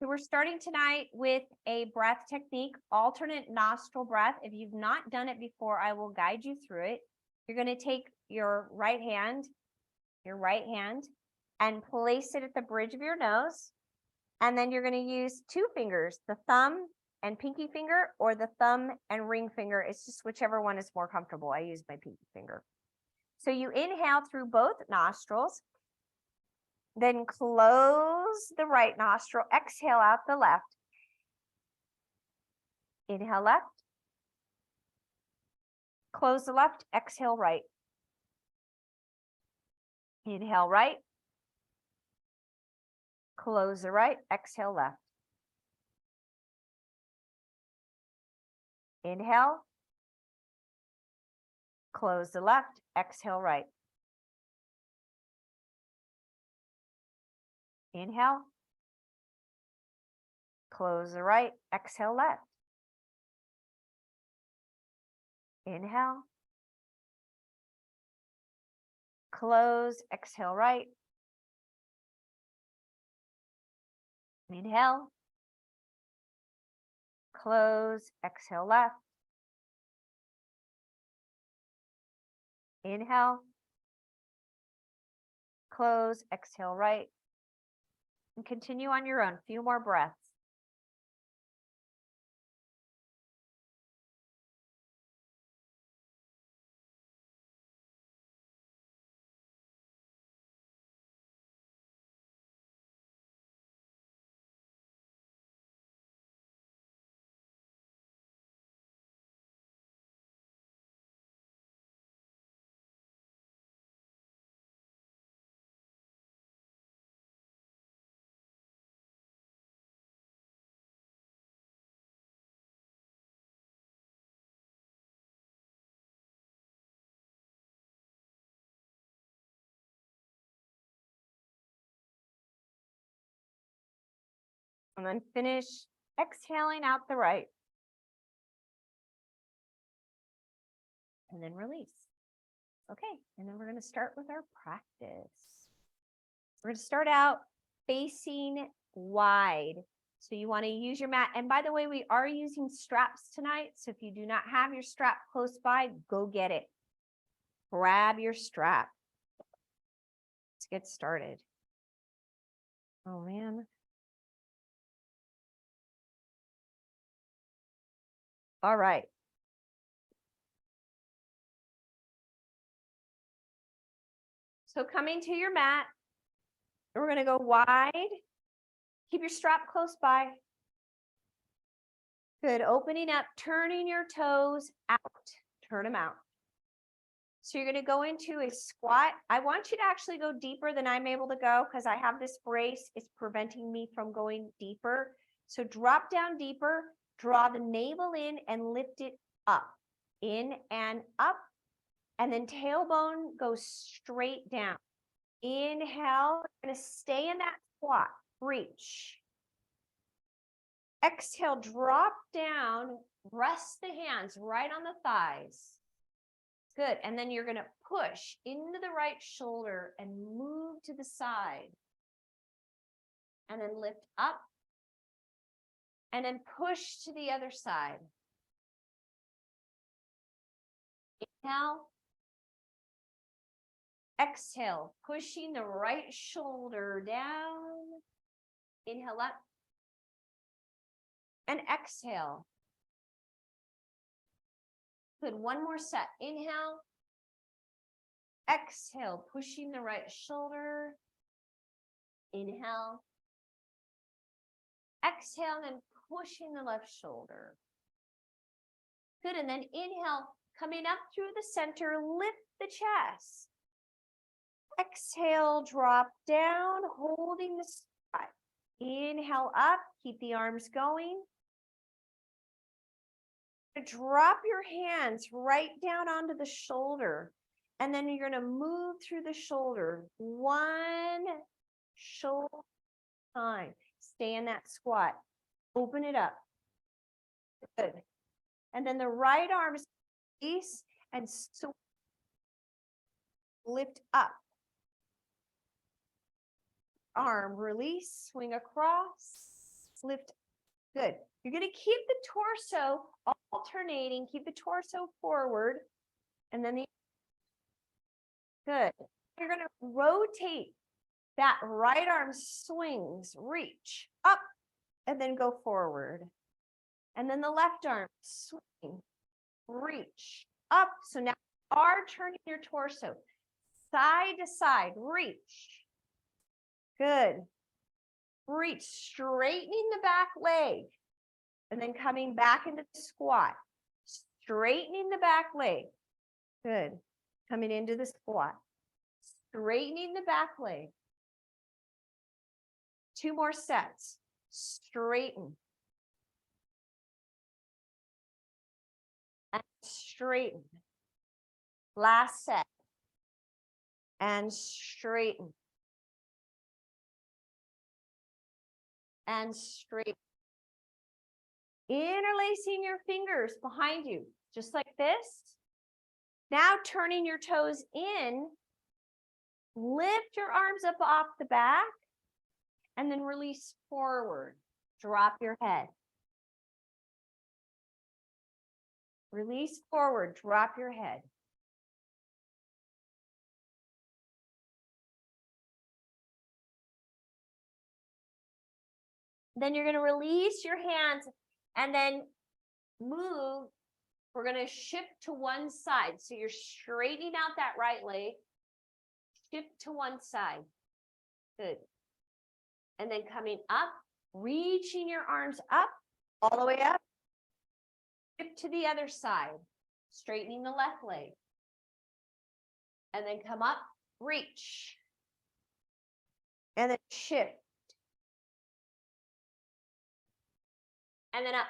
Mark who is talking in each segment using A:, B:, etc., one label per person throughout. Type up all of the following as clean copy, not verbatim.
A: So we're starting tonight with a breath technique, alternate nostril breath. If you've not done it before, I will guide you through it. You're going to take your right hand, and place it at the bridge of your nose. And then you're going to use two fingers, the thumb and pinky finger, or the thumb and ring finger. It's just whichever one is more comfortable. I use my pinky finger. So you inhale through both nostrils. Then close the right nostril, exhale out the left. Inhale left. Close the left, exhale right. Inhale right. Close the right, exhale left. Inhale. Close the left, exhale right. Inhale. Close the right, exhale left. Inhale. Close, exhale right. Inhale. Close, exhale left. Inhale. Close, exhale right. And continue on your own. A few more breaths. And then finish exhaling out the right. And then release. Okay, and then we're going to start with our practice. We're going to start out facing wide. So you want to use your mat. And by the way, we are using straps tonight. So if you do not have your strap close by, go get it. Grab your strap. Let's get started. Oh, man. All right. So coming to your mat, we're going to go wide. Keep your strap close by. Good. Opening up, turning your toes out. Turn them out. So you're going to go into a squat. I want you to actually go deeper than I'm able to go because I have this brace. It's preventing me from going deeper. So drop down deeper, draw the navel in and lift it up. In and up. And then tailbone goes straight down. Inhale. You're going to stay in that squat. Reach. Exhale, drop down. Rest the hands right on the thighs. Good. And then you're going to push into the right shoulder and move to the side. And then lift up. And then push to the other side. Inhale. Exhale, pushing the right shoulder down. Inhale up. And exhale. Good. One more set. Inhale. Exhale, pushing the right shoulder. Inhale. Exhale, and then pushing the left shoulder. Good. And then inhale, coming up through the center, lift the chest. Exhale, drop down, holding the spot. Inhale up, keep the arms going. Drop your hands right down onto the shoulder. And then you're going to move through the shoulder. One shoulder time. Stay in that squat. Open it up. Good. And then the right arm is release and lift up. Arm release, swing across, lift. Good. You're going to keep the torso alternating, keep the torso forward, and then good. You're going to rotate that right arm swings, reach up, and then go forward. And then the left arm swing, reach up. So now you are turning your torso side to side, reach. Good. Reach, straightening the back leg, and then coming back into the squat, straightening the back leg. Good. Coming into the squat, straightening the back leg. 2 more sets. Straighten. And straighten. Last set. And straighten. And straighten. Interlacing your fingers behind you, just like this. Now turning your toes in. Lift your arms up off the back. And then release forward. Drop your head. Release forward. Drop your head. Then you're going to release your hands and then move. We're going to shift to one side. So you're straightening out that right leg. Shift to one side. Good. And then coming up, reaching your arms up, all the way up. Shift to the other side. Straightening the left leg. And then come up, reach. And then shift. And then up,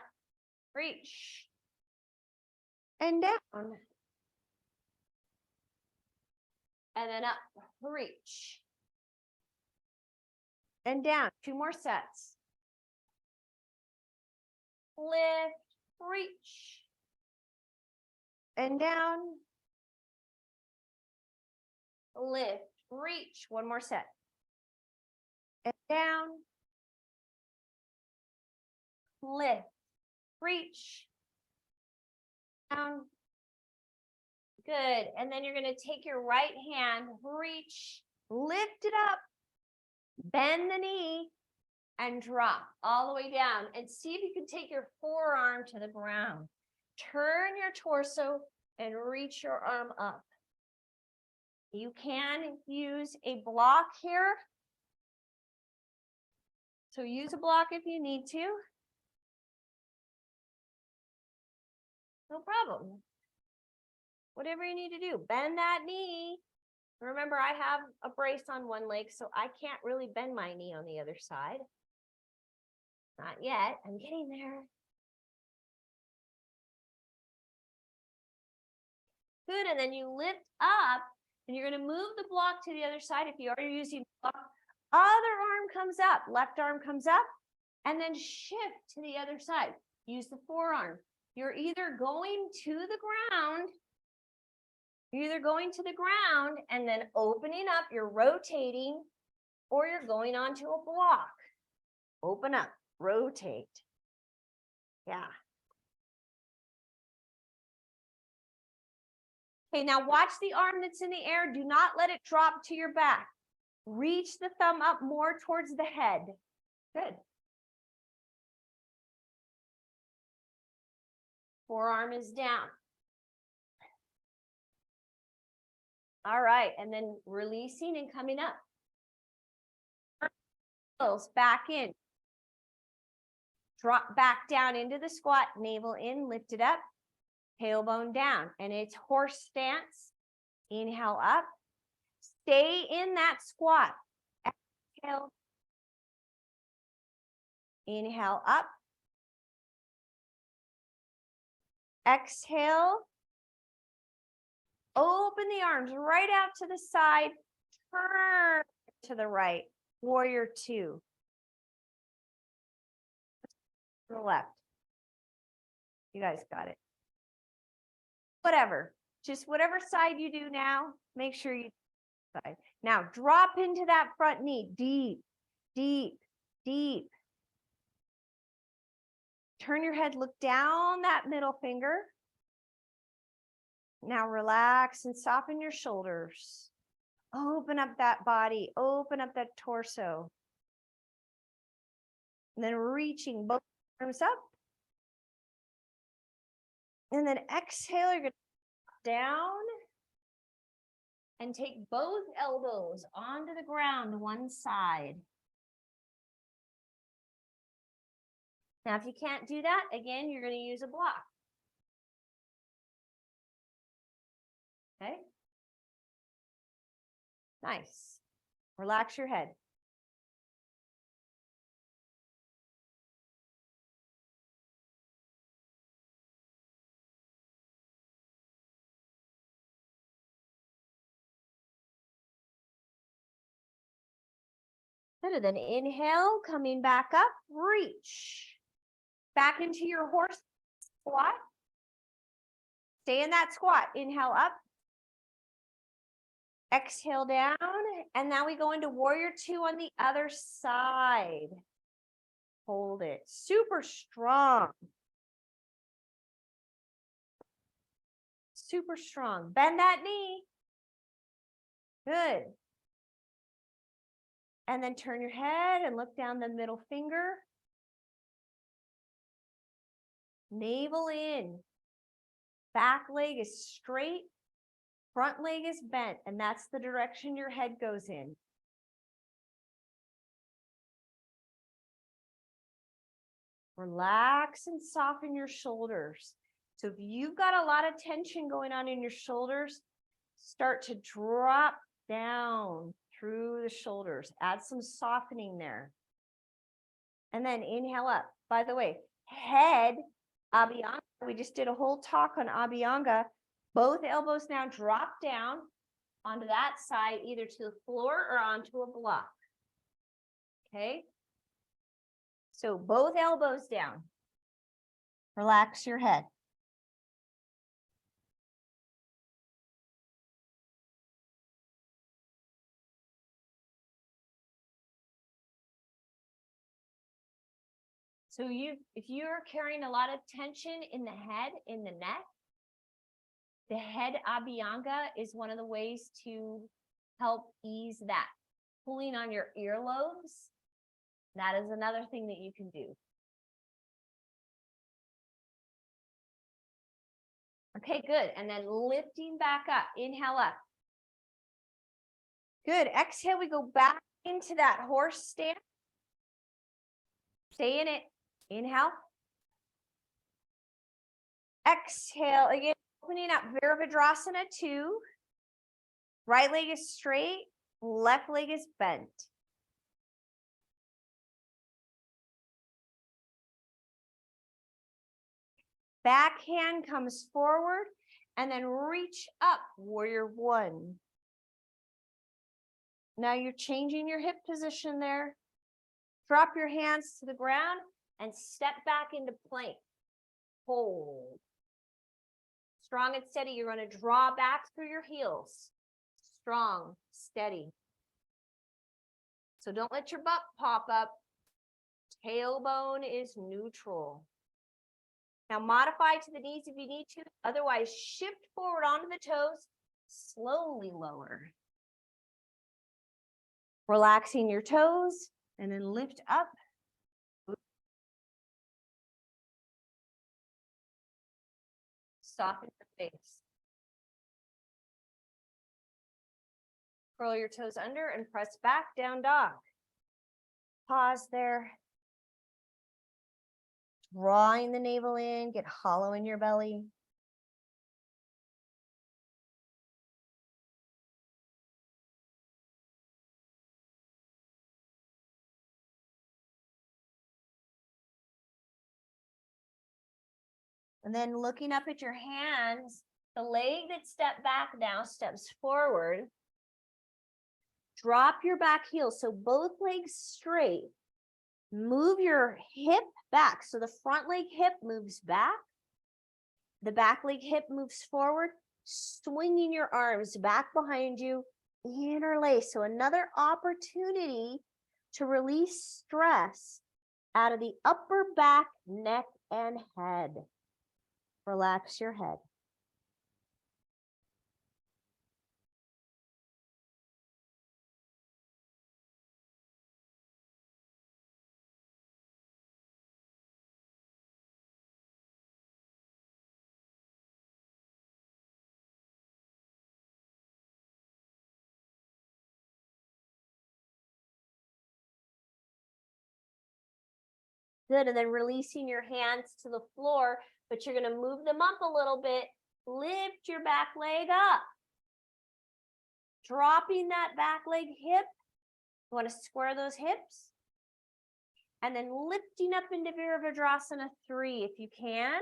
A: reach. And down. And then up, reach. And down. 2 more sets. Lift, reach. And down. Lift, reach. 1 more set. And down. Lift, reach. Down. Good. And then you're going to take your right hand, reach, lift it up, bend the knee, and drop all the way down. And see if you can take your forearm to the ground. Turn your torso and reach your arm up. You can use a block here. So use a block if you need to. No problem. Whatever you need to do, bend that knee. Remember, I have a brace on one leg, so I can't really bend my knee on the other side. Not yet. I'm getting there. Good. And then you lift up, and you're going to move the block to the other side. If you are using block, other arm comes up, left arm comes up, and then shift to the other side. Use the forearm. You're either going to the ground. You're either going to the ground and then opening up, you're rotating, or you're going onto a block. Open up, rotate. Yeah. Okay, now watch the arm that's in the air. Do not let it drop to your back. Reach the thumb up more towards the head. Good. Forearm is down. All right, and then releasing and coming up. Heels back in. Drop back down into the squat, navel in, lift it up, tailbone down. And it's horse stance. Inhale up. Stay in that squat. Exhale. Inhale up. Exhale. Open the arms right out to the side. Turn to the right. Warrior 2. To the left. You guys got it. Whatever. Just whatever side you do now, make sure you side. Now drop into that front knee. Deep, deep, deep. turn your head, look down that middle finger. Now relax and soften your shoulders. Open up that body, open up that torso. And then reaching both arms up. And then exhale, you're going to down and take both elbows onto the ground, one side. Now, if you can't do that, again, you're going to use a block. Okay? Nice. Relax your head. Good. Then inhale, coming back up, reach. Back into your horse squat. Stay in that squat. Inhale up. Exhale down. And now we go into warrior two on the other side. Hold it. Super strong. Super strong. Bend that knee. Good. And then turn your head and look down the middle finger. Navel in. Back leg is straight. Front leg is bent. And that's the direction your head goes in. Relax and soften your shoulders. So if you've got a lot of tension going on in your shoulders, start to drop down through the shoulders. Add some softening there. And then inhale up. By the way, head, Abhyanga. We just did a whole talk on Abhyanga. Both elbows now drop down onto that side, either to the floor or onto a block. Okay? So both elbows down. Relax your head. So if you're carrying a lot of tension in the head, in the neck, the head Abhyanga is one of the ways to help ease that. Pulling on your earlobes, that is another thing that you can do. Okay, good. And then lifting back up. Inhale up. Good. Exhale, we go back into that horse stance. Stay in it. Inhale. Exhale. Again, opening up Virabhadrasana 2. Right leg is straight. Left leg is bent. Back hand comes forward and then reach up, warrior one. Now you're changing your hip position there. Drop your hands to the ground and step back into plank. Hold. Strong and steady. You're going to draw back through your heels. Strong, steady. So don't let your butt pop up. Tailbone is neutral. Now modify to the knees if you need to. Otherwise, shift forward onto the toes. Slowly lower. Relaxing your toes and then lift up. Soften your face. Curl your toes under and press back, down dog. Pause there. Drawing the navel in, get hollow in your belly. And then looking up at your hands, the leg that stepped back now steps forward. Drop your back heel, so both legs straight. Move your hip back. So the front leg hip moves back. The back leg hip moves forward, swinging your arms back behind you, interlace. So another opportunity to release stress out of the upper back, neck, and head. Relax your head. Good, and then releasing your hands to the floor, but you're gonna move them up a little bit. Lift your back leg up. Dropping that back leg hip. You wanna square those hips. And then lifting up into Virabhadrasana 3 if you can.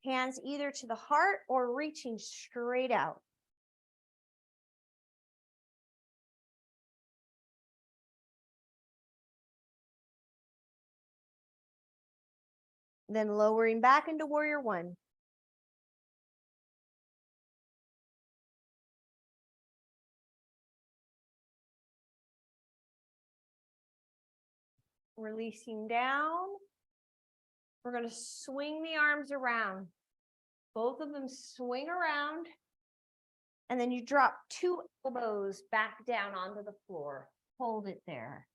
A: Hands either to the heart or reaching straight out. Then lowering back into Warrior 1. Releasing down. We're going to swing the arms around. Both of them swing around. And then you drop 2 elbows back down onto the floor. Hold it there.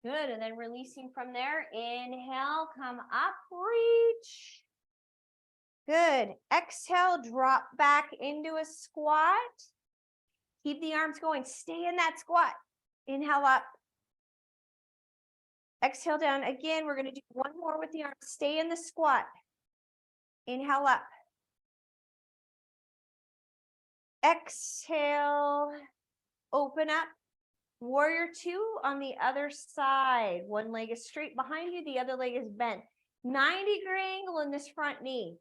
A: Good, and then releasing from there. Inhale, come up, reach. Good. Exhale, drop back into a squat. Keep the arms going. Stay in that squat. Inhale up. Exhale down. Again, we're going to do one more with the arms. Stay in the squat. Inhale up. Exhale. Open up. Warrior 2 on the other side. One leg is straight behind you. The other leg is bent. 90-degree angle in this front knee.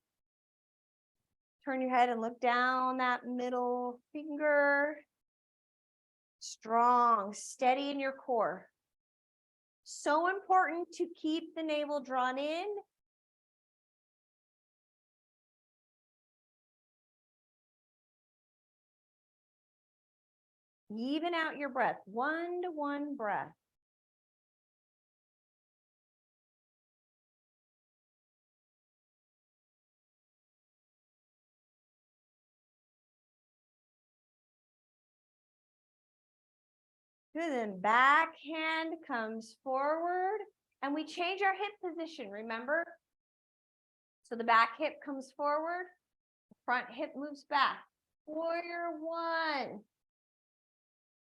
A: Turn your head and look down that middle finger. Strong, steady in your core. So important to keep the navel drawn in. Even out your breath, 1-to-1 breath. Good, then back hand comes forward and we change our hip position, remember? So the back hip comes forward, the front hip moves back. Warrior 1.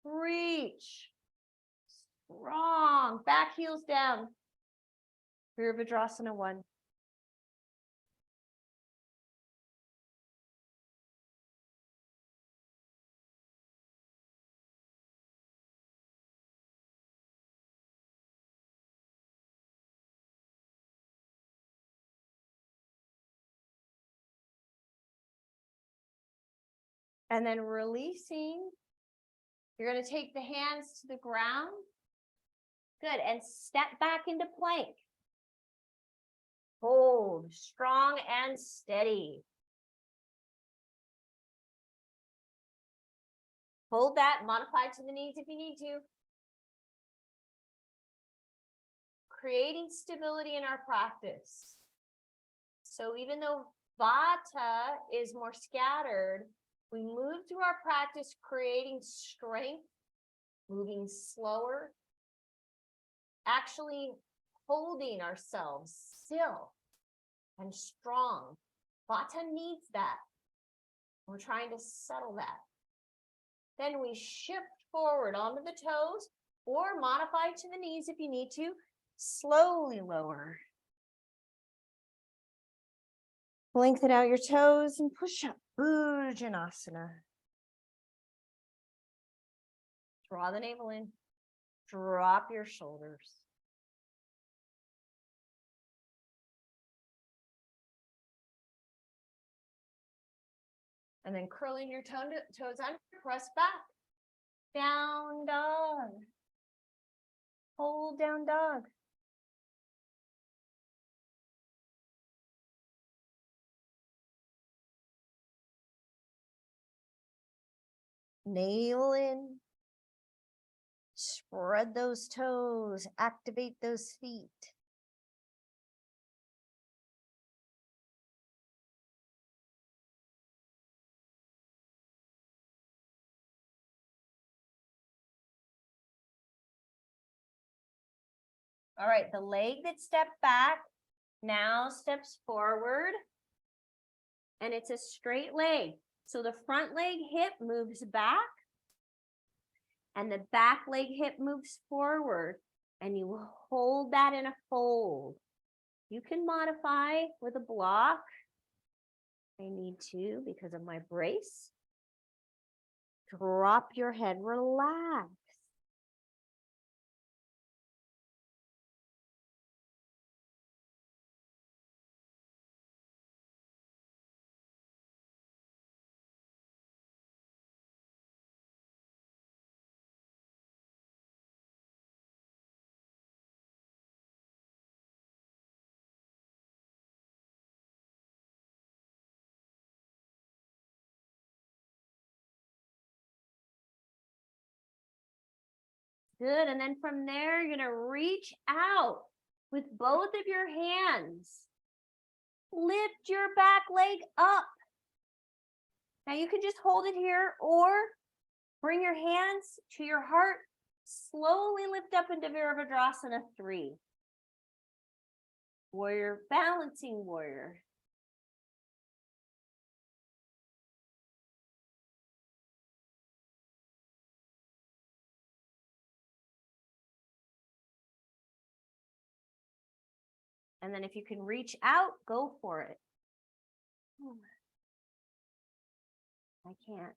A: Reach. Strong. Back heels down. Virabhadrasana 1. And then releasing. You're going to take the hands to the ground. Good. And step back into plank. Hold. Strong and steady. Hold that. Modify to the knees if you need to. Creating stability in our practice. So even though Vata is more scattered, we move through our practice creating strength, moving slower, actually holding ourselves still and strong. Vata needs that. We're trying to settle that. Then we shift forward onto the toes or modify to the knees if you need to. Slowly lower. Lengthen out your toes and push up. Bhujanasana. Draw the navel in. Drop your shoulders. And then curling your toes under, press back. Down dog. Hold down dog. Navel in. Spread those toes. Activate those feet. All right, the leg that stepped back now steps forward. And it's a straight leg. So the front leg hip moves back. And the back leg hip moves forward. And you hold that in a fold. You can modify with a block. I need to because of my brace. Drop your head, relax. Good, and then from there, you're gonna reach out with both of your hands. Lift your back leg up. Now you can just hold it here or bring your hands to your heart. Slowly lift up into Virabhadrasana 3. Warrior, balancing warrior. And then if you can reach out, go for it. I can't,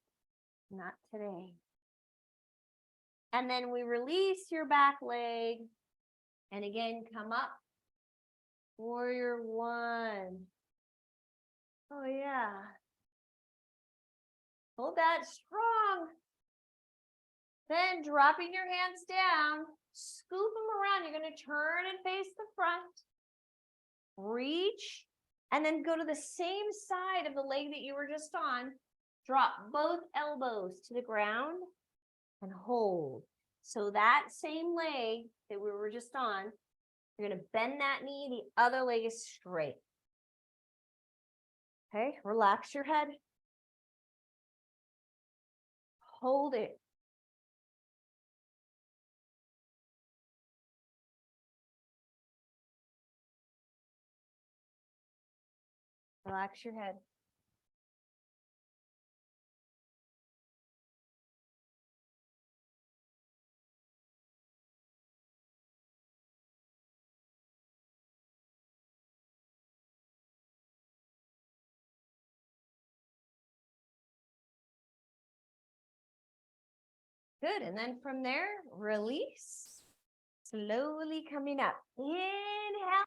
A: not today. And then we release your back leg. And again, come up. Warrior 1. Oh yeah. Hold that strong. Then dropping your hands down, scoop them around. You're going to turn and face the front. Reach, and then go to the same side of the leg that you were just on. Drop both elbows to the ground and hold. So that same leg that we were just on, you're going to bend that knee. The other leg is straight. Okay, relax your head. Hold it. Relax your head. Good, and then from there, release. Slowly coming up. Inhale.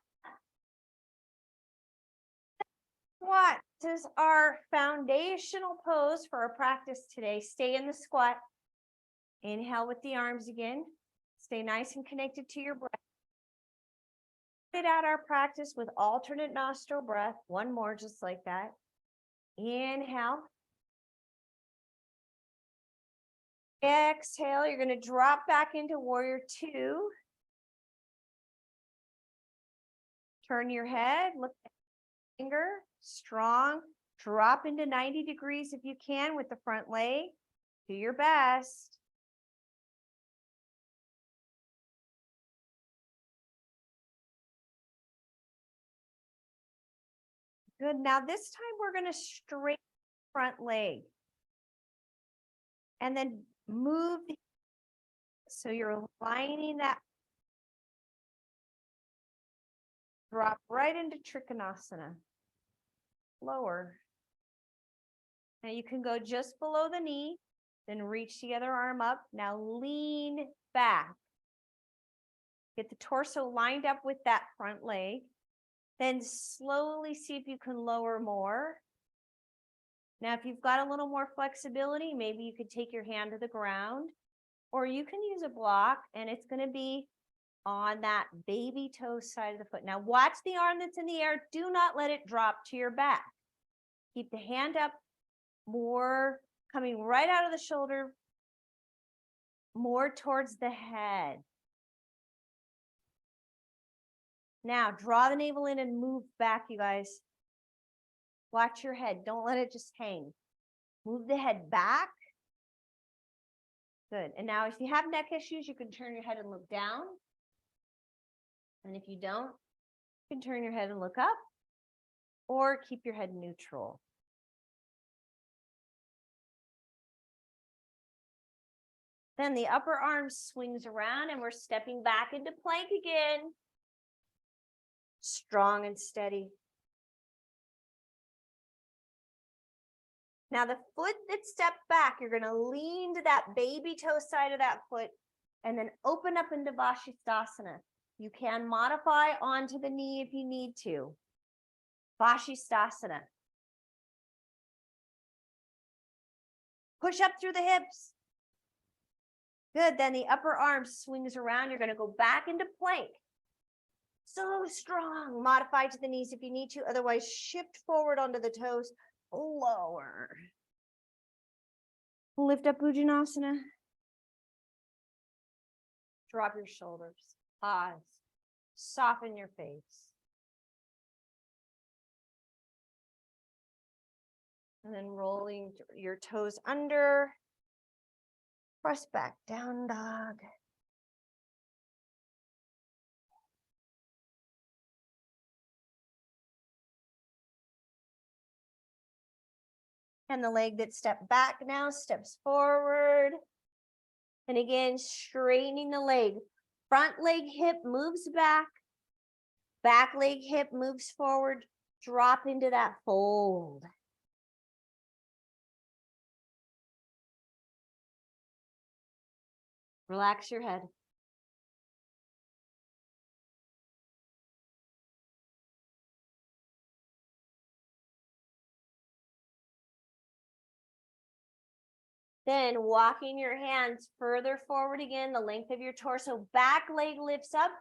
A: Squat. This is our foundational pose for our practice today. Stay in the squat. Inhale with the arms again. Stay nice and connected to your breath. Sit out our practice with alternate nostril breath. One more just like that. Inhale. Exhale. You're going to drop back into warrior 2. Turn your head. Look at the finger. Strong. Drop into 90 degrees if you can with the front leg. Do your best. Good. Now this time we're going to straighten the front leg. And then move. So you're lining that. Drop right into Trikonasana. Lower. Now you can go just below the knee, then reach the other arm up. Now lean back. Get the torso lined up with that front leg. Then slowly see if you can lower more. Now, if you've got a little more flexibility, maybe you could take your hand to the ground, or you can use a block, and it's going to be on that baby toe side of the foot. Now, watch the arm that's in the air. Do not let it drop to your back. Keep the hand up more, coming right out of the shoulder, more towards the head. Now, draw the navel in and move back, you guys. Watch your head. Don't let it just hang. Move the head back. Good. And now if you have neck issues, you can turn your head and look down. And if you don't, you can turn your head and look up or keep your head neutral. Then the upper arm swings around and we're stepping back into plank again. Strong and steady. Now the foot that stepped back, you're going to lean to that baby toe side of that foot and then open up into Vashisthasana. You can modify onto the knee if you need to. Vashisthasana. Push up through the hips. Good. Then the upper arm swings around. You're going to go back into plank. So strong. Modify to the knees if you need to. Otherwise, shift forward onto the toes. Lower. Lift up Bhujanasana. Drop your shoulders. Pause. Soften your face. And then rolling your toes under. Press back, down dog. And the leg that stepped back now steps forward. And again, straightening the leg. Front leg hip moves back. Back leg hip moves forward. Drop into that fold. Relax your head. Then walking your hands further forward again, the length of your torso, back leg lifts up.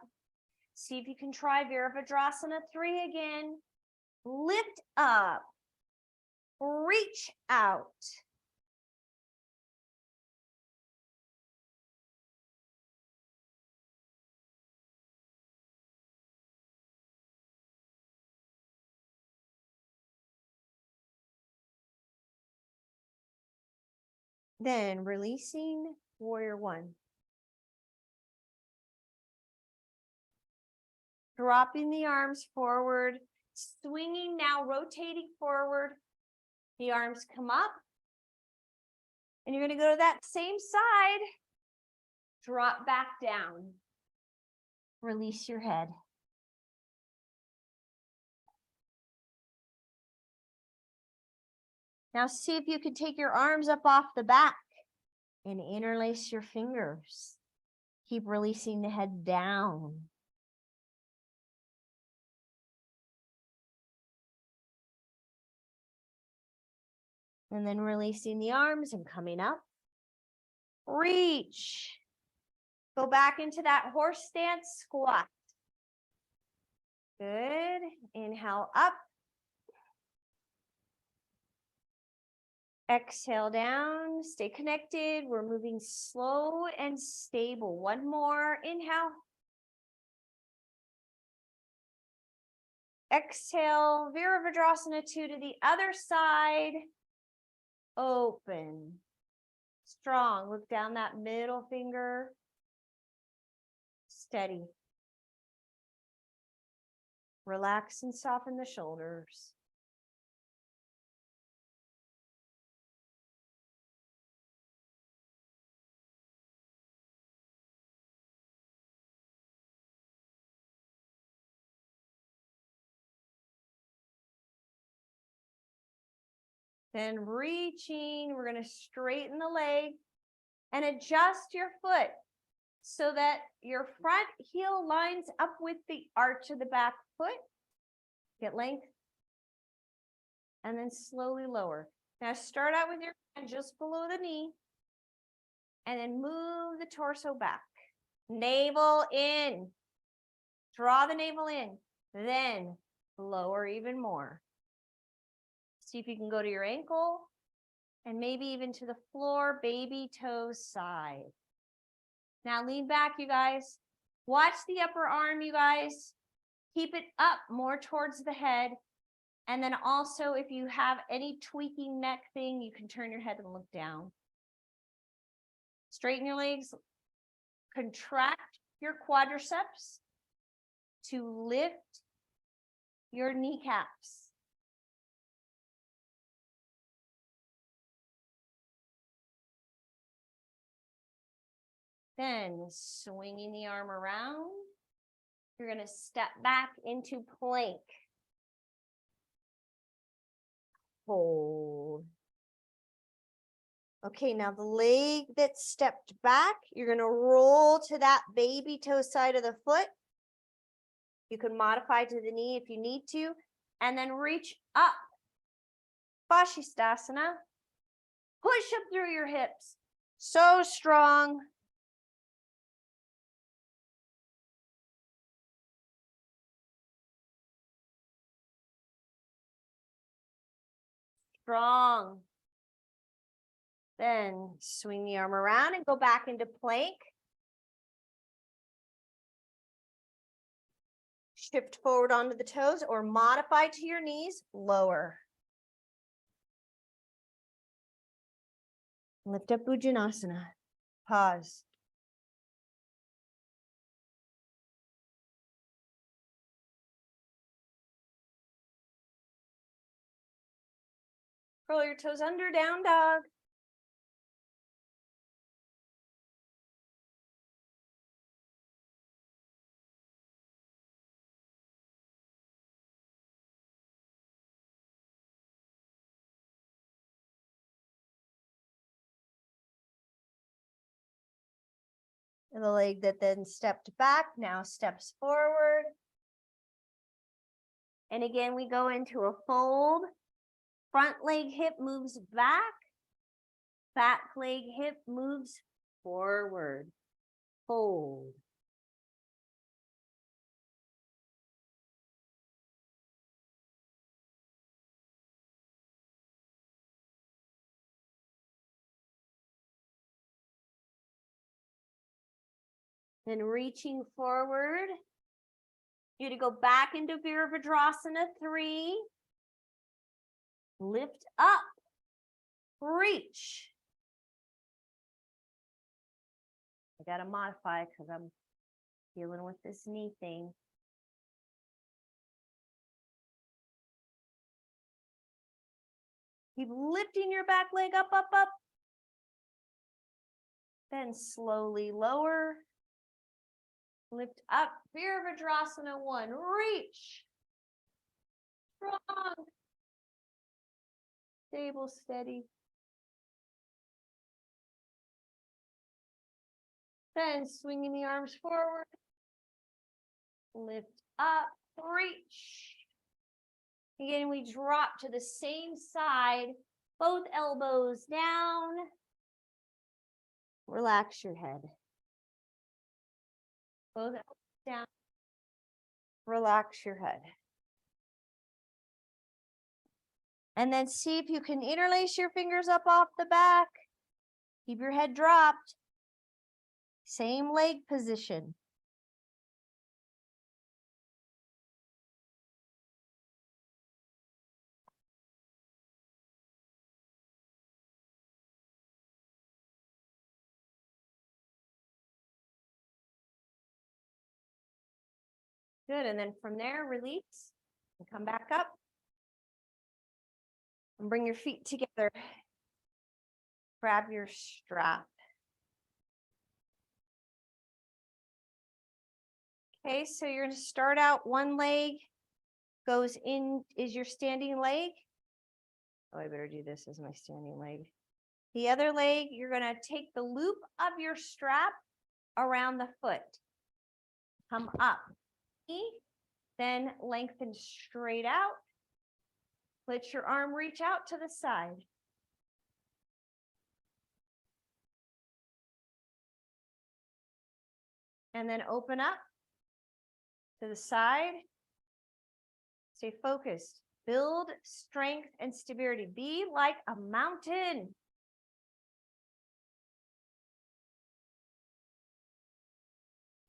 A: See if you can try Virabhadrasana 3 again. Lift up, reach out. Then releasing, warrior 1. Dropping the arms forward, swinging now, rotating forward. The arms come up. And you're going to go to that same side. Drop back down. Release your head. Now see if you can take your arms up off the back and interlace your fingers. Keep releasing the head down. And then releasing the arms and coming up. Reach. Go back into that horse stance squat. Good. Inhale up. Exhale down. Stay connected. We're moving slow and stable. One more. Inhale. Exhale. Virabhadrasana 2 to the other side. Open. Strong. Look down that middle finger. Steady. Relax and soften the shoulders. Then reaching, we're going to straighten the leg and adjust your foot so that your front heel lines up with the arch of the back foot. Get length. And then slowly lower. Now start out with your hand just below the knee and then move the torso back. Navel in. Draw the navel in. Then lower even more. See if you can go to your ankle and maybe even to the floor, baby toes side. Now lean back, you guys. Watch the upper arm, you guys. Keep it up more towards the head. And then also, if you have any tweaking neck thing, you can turn your head and look down. Straighten your legs. Contract your quadriceps to lift your kneecaps. Then swinging the arm around, you're going to step back into plank. Hold. Okay, now the leg that stepped back, you're going to roll to that baby toe side of the foot. You can modify to the knee if you need to, and then reach up. Vashisthasana. Push up through your hips. So strong. Strong. Then swing the arm around and go back into plank. Shift forward onto the toes or modify to your knees, lower. Lift up Bhujanasana. Pause. Curl your toes under, down dog. And the leg that then stepped back now steps forward. And again, we go into a fold. Front leg hip moves back. Back leg hip moves forward. Fold. Then reaching forward. You're to go back into Virabhadrasana 3. Lift up. Reach. I got to modify because I'm dealing with this knee thing. Keep lifting your back leg up, up, up. Then slowly lower. Lift up. Virabhadrasana 1. Reach. Strong. Stable, steady. Then swinging the arms forward. Lift up. Reach. Again, we drop to the same side. Both elbows down. Relax your head. Both elbows down. Relax your head. And then see if you can interlace your fingers up off the back. Keep your head dropped. Same leg position. Good, and then from there, release and come back up. And bring your feet together. Grab your strap. Okay, so you're going to start out one leg goes in, is your standing leg. Oh, I better do this as my standing leg. The other leg, you're going to take the loop of your strap around the foot. Come up. Then lengthen straight out. Let your arm reach out to the side. And then open up to the side. Stay focused. Build strength and stability. Be like a mountain.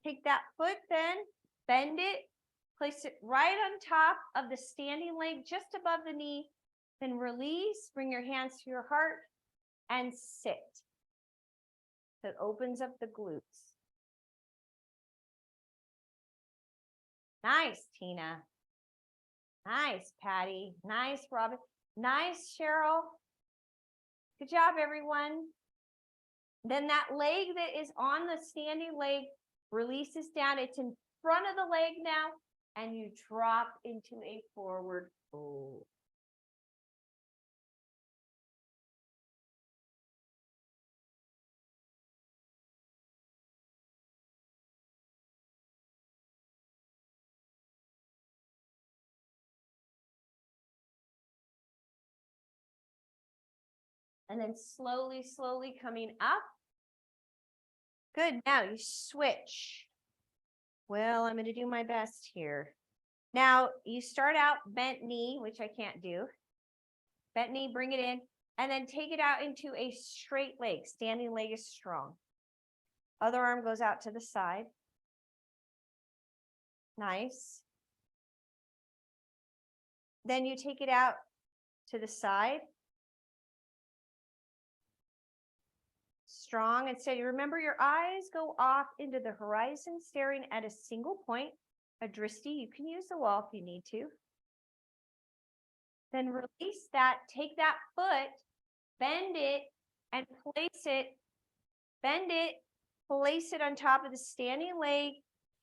A: Take that foot then, bend it, place it right on top of the standing leg, just above the knee. Then release, bring your hands to your heart and sit. That opens up the glutes. Nice, Tina. Nice, Patty. Nice, Robin. Nice, Cheryl. Good job, everyone. Then that leg that is on the standing leg releases down. It's in front of the leg now, and you drop into a forward fold. And then slowly, slowly coming up. Good. Now you switch. Well, I'm going to do my best here. Now you start out bent knee, which I can't do. Bent knee, bring it in, and then take it out into a straight leg. Standing leg is strong. Other arm goes out to the side. Nice. Then you take it out to the side. Strong and steady. Remember, your eyes go off into the horizon, staring at a single point. A drishti, you can use the wall if you need to. Then release that. Take that foot, bend it, and place it. Bend it, place it on top of the standing leg.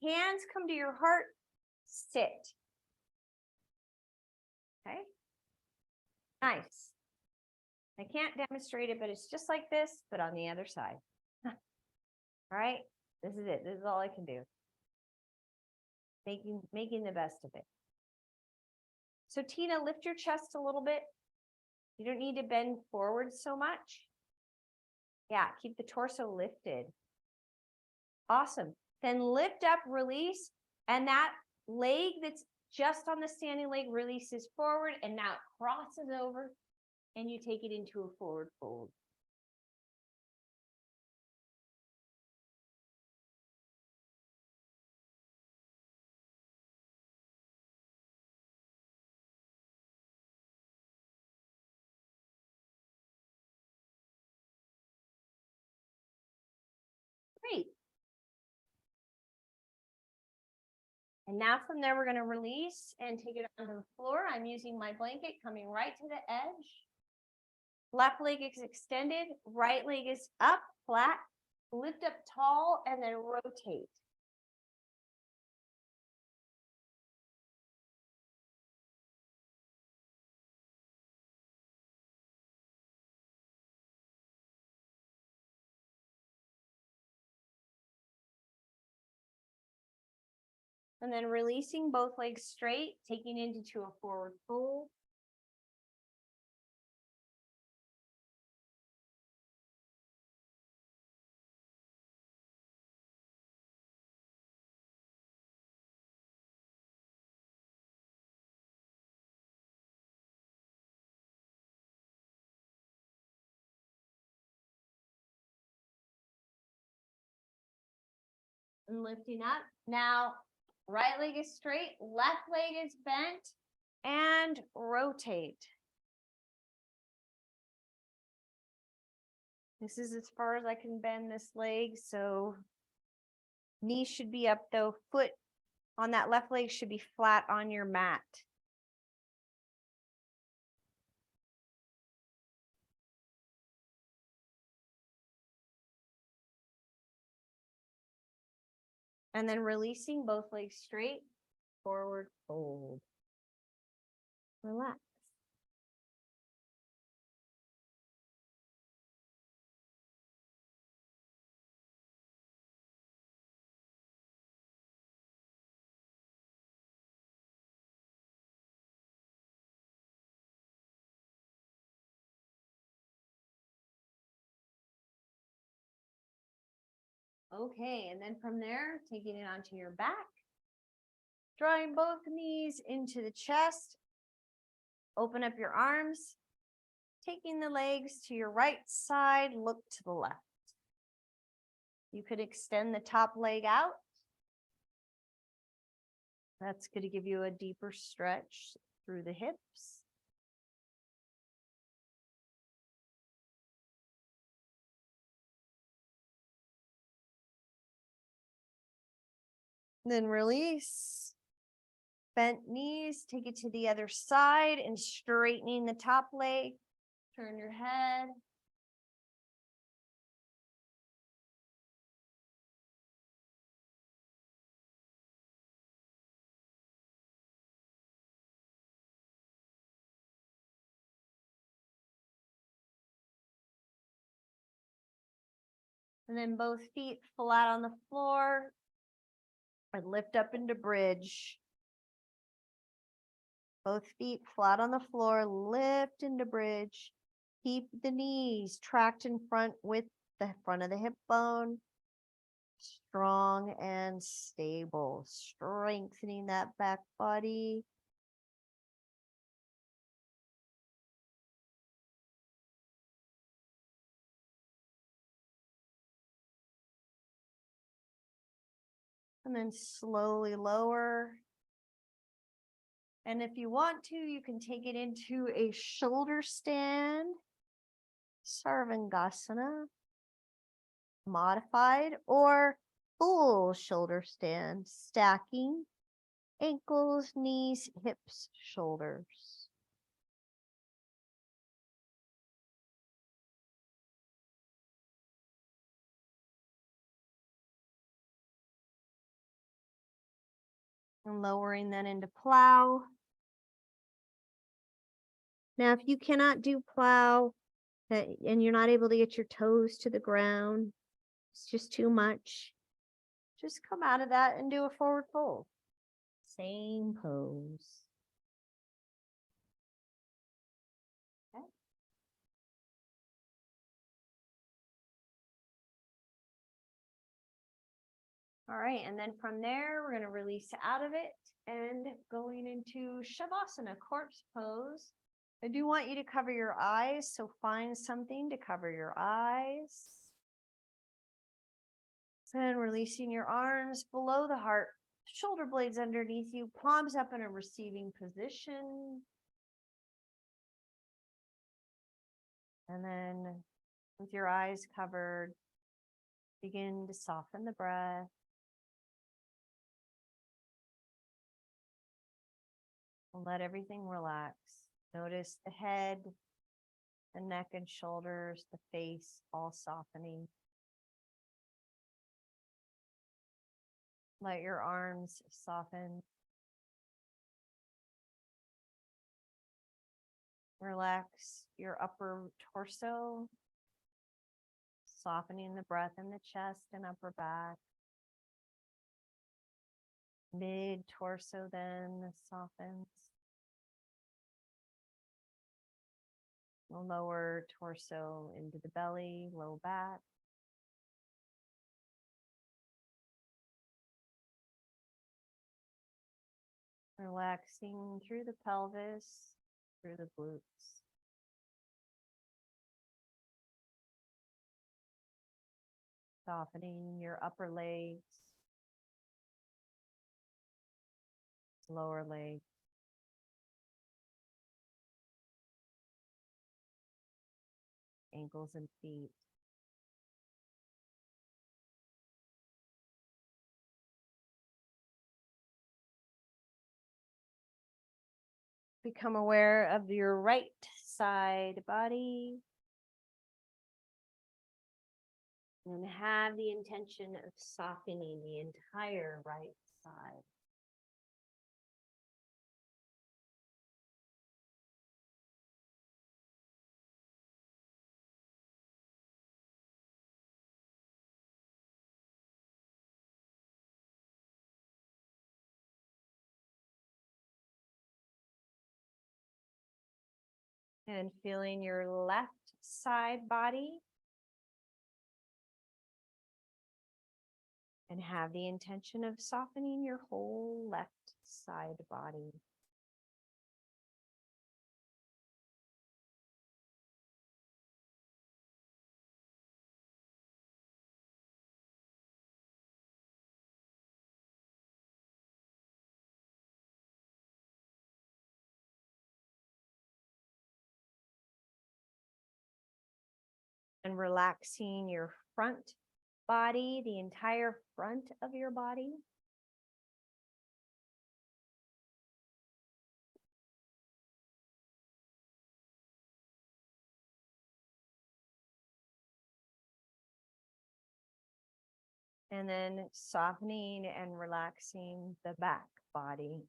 A: Hands come to your heart. Sit. Okay. Nice. I can't demonstrate it, but it's just like this, but on the other side. All right. This is it. This is all I can do. Making the best of it. So Tina, lift your chest a little bit. You don't need to bend forward so much. Yeah, keep the torso lifted. Awesome. Then lift up, release, and that leg that's just on the standing leg releases forward, and now it crosses over, and you take it into a forward fold. Great. And now from there, we're going to release and take it onto the floor. I'm using my blanket coming right to the edge. Left leg is extended, right leg is up, flat. Lift up tall and then rotate. And then releasing both legs straight, taking it into a forward fold. And lifting up. Now, right leg is straight, left leg is bent, and rotate. This is as far as I can bend this leg, so knee should be up though. Foot on that left leg should be flat on your mat. And then releasing both legs straight, forward fold. Relax. Okay, and then from there, taking it onto your back, drawing both knees into the chest. Open up your arms, taking the legs to your right side, look to the left. You could extend the top leg out. That's going to give you a deeper stretch through the hips. Then release. Bent knees, take it to the other side and straightening the top leg. Turn your head. And then both feet flat on the floor and lift up into bridge. Both feet flat on the floor, lift into bridge. Keep the knees tracked in front with the front of the hip bone. Strong and stable, strengthening that back body. And then slowly lower. And if you want to, you can take it into a shoulder stand, Sarvangasana, modified, or full shoulder stand, stacking ankles, knees, hips, shoulders. And lowering that into plow. Now, if you cannot do plow and you're not able to get your toes to the ground, it's just too much. Just come out of that and do a forward fold. Same pose. Okay. All right, and then from there, we're going to release out of it and going into Shavasana, corpse pose. I do want you to cover your eyes, so find something to cover your eyes. And releasing your arms below the heart, shoulder blades underneath you, palms up in a receiving position. And then with your eyes covered, begin to soften the breath. Let everything relax. Notice the head, the neck and shoulders, the face all softening. Let your arms soften. Relax your upper torso, softening the breath in the chest and upper back. Mid torso then softens. The lower torso into the belly, low back. Relaxing through the pelvis, through the glutes. Softening your upper legs, lower legs. Ankles and feet. Become aware of your right side body. And have the intention of softening the entire right side. And feeling your left side body. And have the intention of softening your whole left side body. And relaxing your front body, the entire front of your body. And then softening and relaxing the back body.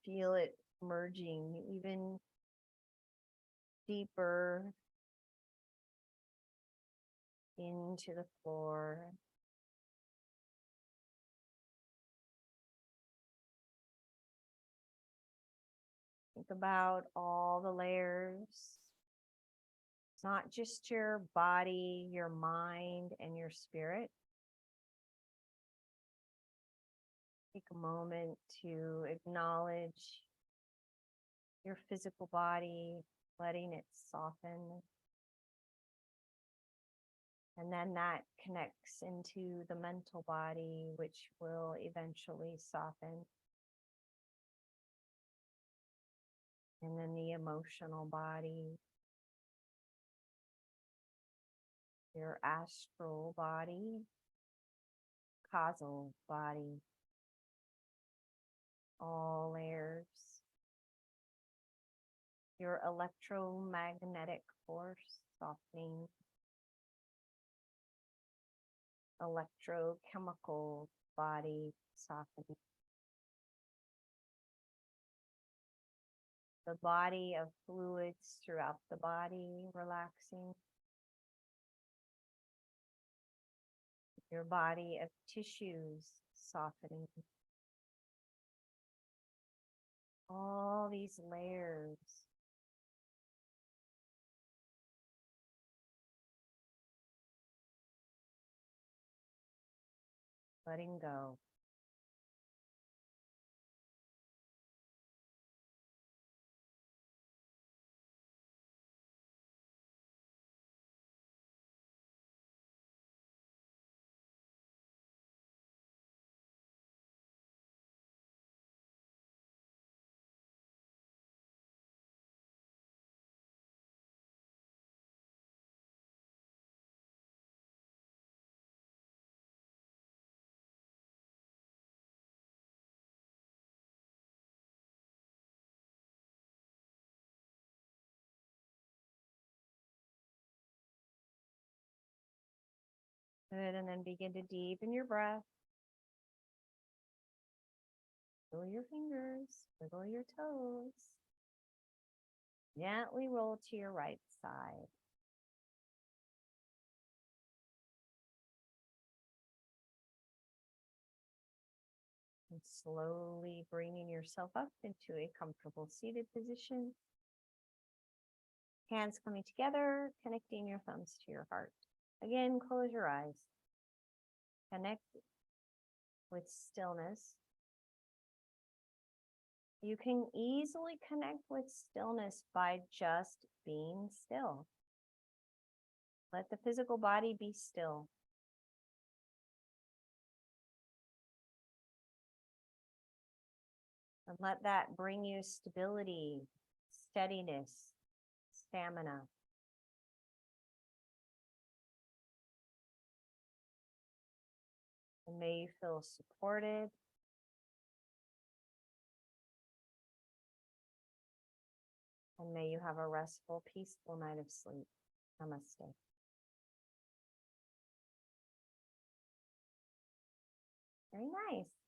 A: Feel it merging even deeper into the floor. Think about all the layers. It's not just your body, your mind, and your spirit. Take a moment to acknowledge your physical body, letting it soften. And then that connects into the mental body, which will eventually soften. And then the emotional body, your astral body, causal body, all layers. Your electromagnetic force softening. Electrochemical body softening. The body of fluids throughout the body relaxing. Your body of tissues softening. All these layers. Letting go. Good, and then begin to deepen your breath. Wiggle your fingers, wiggle your toes. Gently roll to your right side. And slowly bringing yourself up into a comfortable seated position. Hands coming together, connecting your thumbs to your heart. Again, close your eyes. Connect with stillness. You can easily connect with stillness by just being still. Let the physical body be still. And let that bring you stability, steadiness, stamina. And may you feel supported. And may you have a restful, peaceful night of sleep. Namaste. Very nice.